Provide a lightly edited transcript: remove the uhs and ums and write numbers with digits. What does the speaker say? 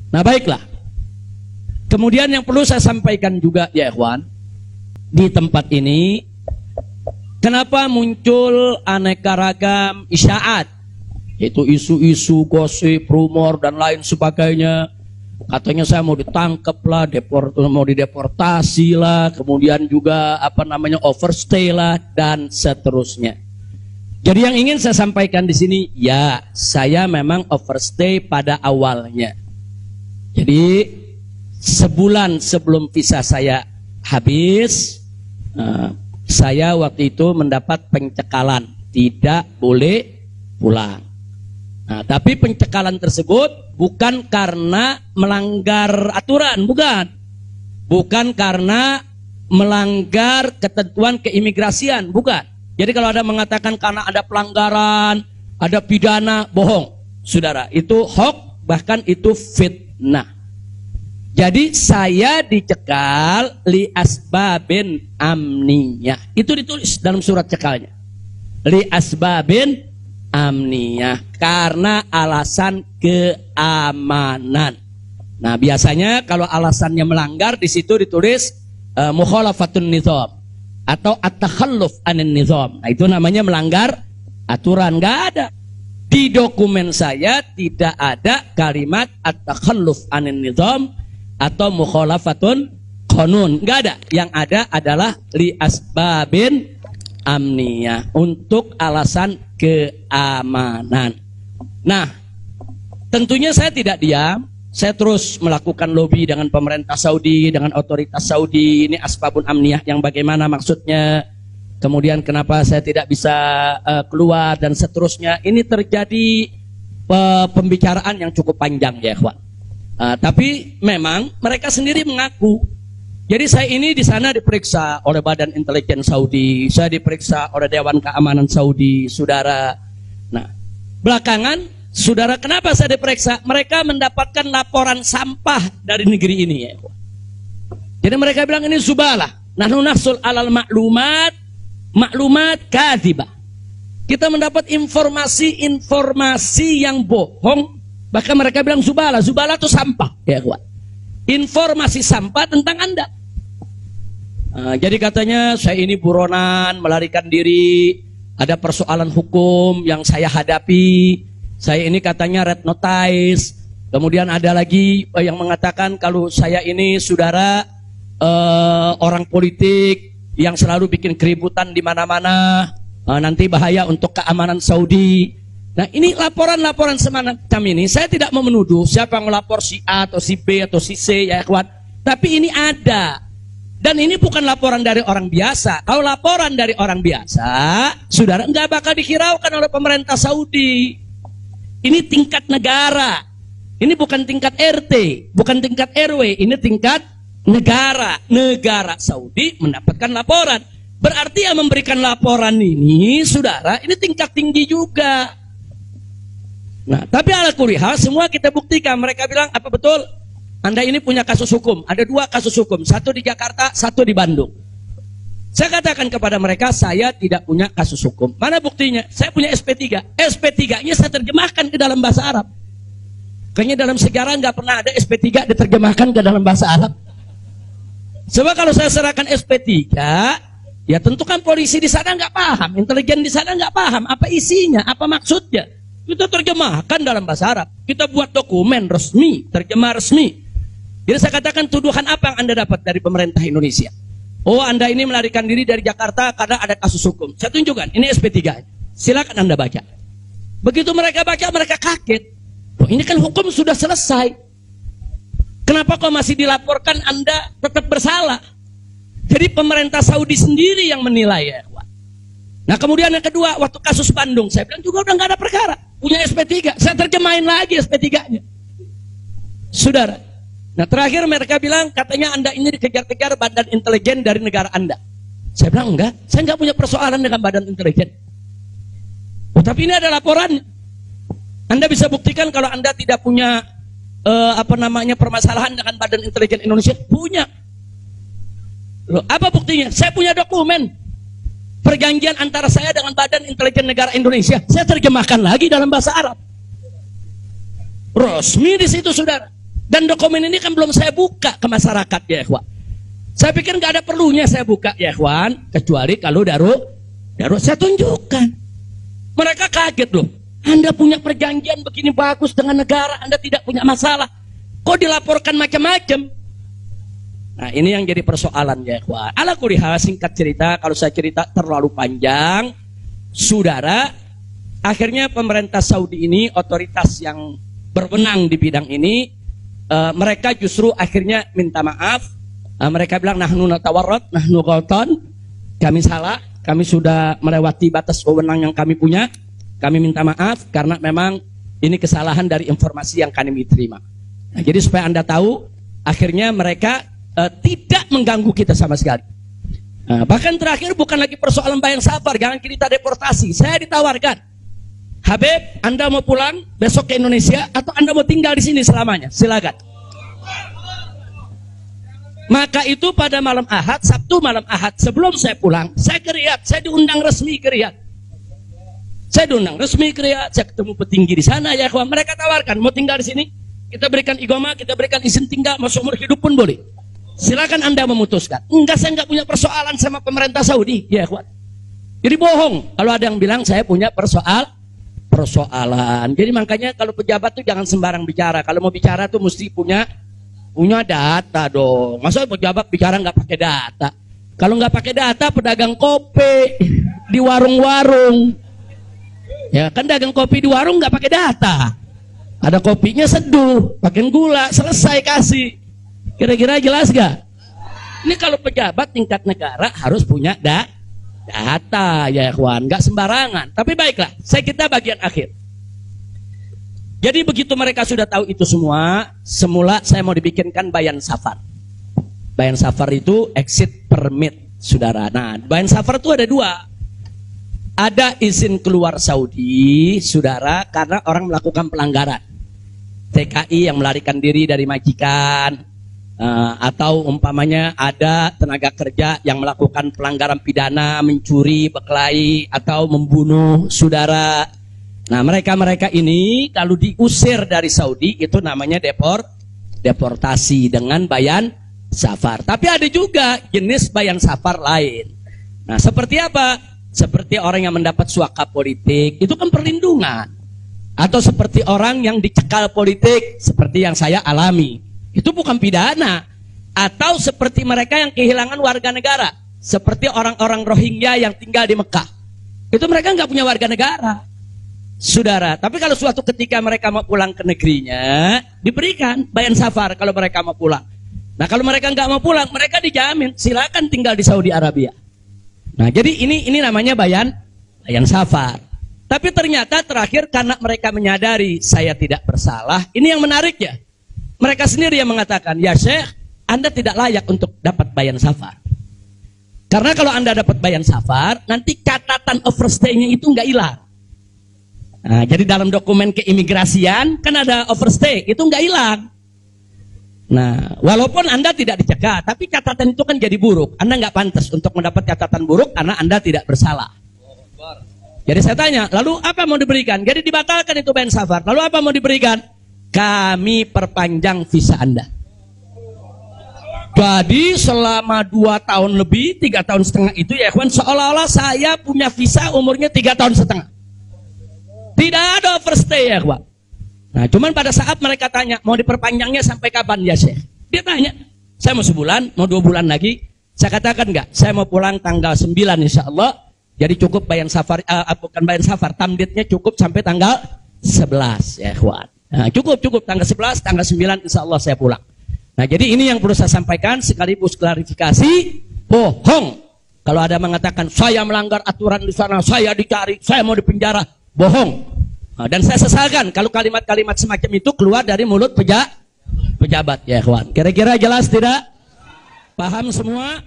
Nah baiklah. Kemudian yang perlu saya sampaikan juga ya ikhwan, di tempat ini kenapa muncul aneka ragam isyaat, yaitu isu-isu, gosip, rumor dan lain sebagainya. Katanya saya mau ditangkap lah, mau dideportasi lah, kemudian juga overstay lah dan seterusnya. Jadi yang ingin saya sampaikan di sini, ya saya memang overstay pada awalnya. Jadi sebulan sebelum visa saya habis, saya waktu itu mendapat pencekalan, tidak boleh pulang. Nah, tapi pencekalan tersebut bukan karena melanggar aturan, bukan karena melanggar ketentuan keimigrasian, bukan. Jadi kalau ada mengatakan karena ada pelanggaran, ada pidana, bohong, saudara. Itu hoax, bahkan itu fitnah. Jadi saya dicekal li asbabin amniyah. Itu ditulis dalam surat cekalnya. Li asbabin amniyah, karena alasan keamanan. Nah, biasanya kalau alasannya melanggar di situ ditulis mukhalafatun nizam atau at-takhalluf anin nizam. Nah, itu namanya melanggar aturan. Enggak ada. Di dokumen saya tidak ada kalimat at-takhalluf anin nizam atau mukhalafatun qanun. Enggak ada. Yang ada adalah li asbabin amniyah, untuk alasan keamanan. Nah, tentunya saya tidak diam. Saya terus melakukan lobby dengan pemerintah Saudi, dengan otoritas Saudi. Ini asbabun amniyah yang bagaimana maksudnya, kemudian kenapa saya tidak bisa keluar dan seterusnya. Ini terjadi pembicaraan yang cukup panjang ya ikhwan. Tapi memang mereka sendiri mengaku. Jadi saya ini di sana diperiksa oleh Badan Intelijen Saudi, saya diperiksa oleh Dewan Keamanan Saudi, saudara. Nah, belakangan, saudara, kenapa saya diperiksa? Mereka mendapatkan laporan sampah dari negeri ini ya. Jadi mereka bilang ini zubalah. Nahnu nahsul alal maklumat kadhibah. Kita mendapat informasi yang bohong. Bahkan mereka bilang zubalah itu sampah ya kawan. Informasi sampah tentang Anda. Jadi katanya saya ini buronan, melarikan diri, ada persoalan hukum yang saya hadapi, saya ini katanya red notice, kemudian ada lagi yang mengatakan kalau saya ini saudara orang politik yang selalu bikin keributan di mana-mana, nanti bahaya untuk keamanan Saudi. Nah, ini laporan-laporan semacam ini, saya tidak mau menuduh siapa yang melapor, si A atau si B atau si C ya kawan, tapi ini ada. Dan ini bukan laporan dari orang biasa. Kalau laporan dari orang biasa, saudara, nggak bakal dihiraukan oleh pemerintah Saudi. Ini tingkat negara. Ini bukan tingkat RT, bukan tingkat RW, ini tingkat negara. Negara Saudi mendapatkan laporan. Berarti yang memberikan laporan ini, saudara, ini tingkat tinggi juga. Nah, tapi ala kulihal semua kita buktikan. Mereka bilang, apa betul? Anda ini punya kasus hukum. Ada 2 kasus hukum. 1 di Jakarta, 1 di Bandung. Saya katakan kepada mereka, saya tidak punya kasus hukum. Mana buktinya? Saya punya SP3. SP3-nya saya terjemahkan ke dalam bahasa Arab. Kayaknya dalam sejarah nggak pernah ada SP3 diterjemahkan ke dalam bahasa Arab. Sebab kalau saya serahkan SP3, ya tentu kan polisi di sana nggak paham, intelijen di sana nggak paham apa isinya, apa maksudnya. Kita terjemahkan dalam bahasa Arab. Kita buat dokumen resmi, terjemah resmi. Jadi saya katakan, tuduhan apa yang Anda dapat dari pemerintah Indonesia? Oh, Anda ini melarikan diri dari Jakarta karena ada kasus hukum. Saya tunjukkan, ini SP3. Silakan Anda baca. Begitu mereka baca, mereka kaget. Oh, ini kan hukum sudah selesai. Kenapa kok masih dilaporkan Anda tetap bersalah? Jadi pemerintah Saudi sendiri yang menilai ya. Nah, kemudian yang kedua, waktu kasus Bandung, saya bilang juga udah nggak ada perkara. Punya SP3, saya terjemahin lagi SP3-nya. Saudara. Nah, terakhir mereka bilang, katanya Anda ini dikejar-kejar badan intelijen dari negara Anda. Saya bilang, enggak, saya nggak punya persoalan dengan badan intelijen. Oh, tapi ini ada laporannya. Anda bisa buktikan kalau Anda tidak punya permasalahan dengan badan intelijen Indonesia. Punya. Loh, apa buktinya? Saya punya dokumen. Perjanjian antara saya dengan badan intelijen negara Indonesia. Saya terjemahkan lagi dalam bahasa Arab. Resmi di situ, saudara. Dan dokumen ini kan belum saya buka ke masyarakat ya ikhwan. Saya pikir nggak ada perlunya saya buka ya ikhwan, kecuali kalau darurat saya tunjukkan. Mereka kaget loh. Anda punya perjanjian begini bagus dengan negara, Anda tidak punya masalah. Kok dilaporkan macam-macam? Nah ini yang jadi persoalan ya ikhwan. Ala kulli hal, singkat cerita, kalau saya cerita terlalu panjang, saudara, akhirnya pemerintah Saudi ini, otoritas yang berwenang di bidang ini, mereka justru akhirnya minta maaf. Mereka bilang nahnu natawarrat, nahnu ghaltan, kami salah, kami sudah melewati batas wewenang yang kami punya, kami minta maaf karena memang ini kesalahan dari informasi yang kami terima. Nah, jadi supaya Anda tahu, akhirnya mereka tidak mengganggu kita sama sekali. Bahkan terakhir bukan lagi persoalan bayar safar, jangan kita deportasi. Saya ditawarkan, Habib, Anda mau pulang besok ke Indonesia atau Anda mau tinggal di sini selamanya? Silakan. Maka itu pada malam Ahad, Sabtu malam Ahad, sebelum saya pulang, saya ke Riyadh, saya diundang resmi ke Riyadh. Saya diundang resmi ke Riyadh, saya ketemu petinggi di sana ya kawan. Mereka tawarkan, mau tinggal di sini, kita berikan iqamah, kita berikan izin tinggal, mau seumur hidup pun boleh. Silakan Anda memutuskan. Enggak, saya enggak punya persoalan sama pemerintah Saudi, ya kawan. Jadi bohong kalau ada yang bilang saya punya persoalan. Jadi makanya kalau pejabat tuh jangan sembarang bicara. Kalau mau bicara tuh mesti punya data dong. Masa pejabat bicara nggak pakai data? Kalau nggak pakai data, pedagang kopi di warung-warung, ya kan dagang kopi di warung nggak pakai data. Ada kopinya seduh, pakai gula, selesai kasih. Kira-kira jelas gak? Ini kalau pejabat tingkat negara harus punya data ya kawan, nggak sembarangan. Tapi baiklah, kita bagian akhir. Jadi begitu mereka sudah tahu itu semua, semula saya mau dibikinkan bayan safar. Bayan safar itu exit permit, saudara. Nah, bayan safar itu ada dua. Ada izin keluar Saudi, saudara, karena orang melakukan pelanggaran. TKI yang melarikan diri dari majikan, atau umpamanya ada tenaga kerja yang melakukan pelanggaran pidana, mencuri, berkelahi, atau membunuh saudara. Nah mereka ini kalau diusir dari Saudi itu namanya deportasi dengan bayan safar. Tapi ada juga jenis bayan safar lain. Nah seperti apa? Seperti orang yang mendapat suaka politik, itu kan perlindungan. Atau seperti orang yang dicekal politik, seperti yang saya alami, itu bukan pidana. Atau seperti mereka yang kehilangan warga negara, seperti orang-orang Rohingya yang tinggal di Mekah, itu mereka nggak punya warga negara, saudara. Tapi kalau suatu ketika mereka mau pulang ke negerinya, diberikan bayan safar kalau mereka mau pulang. Nah kalau mereka nggak mau pulang, mereka dijamin silakan tinggal di Saudi Arabia. Nah jadi ini namanya bayan safar. Tapi ternyata terakhir karena mereka menyadari saya tidak bersalah, ini yang menarik ya. Mereka sendiri yang mengatakan, ya Syekh, Anda tidak layak untuk dapat bayan safar. Karena kalau Anda dapat bayan safar, nanti catatan overstay-nya itu nggak hilang. Nah, jadi dalam dokumen keimigrasian kan ada overstay, itu nggak hilang. Nah, walaupun Anda tidak dicegah, tapi catatan itu kan jadi buruk. Anda nggak pantas untuk mendapat catatan buruk karena Anda tidak bersalah. Jadi saya tanya, lalu apa mau diberikan? Jadi dibatalkan itu bayan safar. Lalu apa mau diberikan? Kami perpanjang visa Anda. Jadi selama 2 tahun lebih, 3 tahun setengah itu ya kawan, seolah-olah saya punya visa umurnya 3 tahun setengah. Tidak ada overstay ya kawan. Nah cuman pada saat mereka tanya, mau diperpanjangnya sampai kapan ya Syekh? Dia tanya, saya mau sebulan, mau 2 bulan lagi. Saya katakan enggak, saya mau pulang tanggal 9 insya Allah. Jadi cukup bayan safar, bukan bayan safar, tamdidnya cukup sampai tanggal 11 ya kawan. Nah, cukup tanggal 11, tanggal 9 insya Allah saya pulang. Nah jadi ini yang perlu saya sampaikan sekaligus klarifikasi, bohong. Kalau ada mengatakan saya melanggar aturan di sana, saya dicari, saya mau dipenjara, bohong. Nah, dan saya sesalkan kalau kalimat-kalimat semacam itu keluar dari mulut pejabat ya kawan. Kira-kira jelas tidak? Paham semua?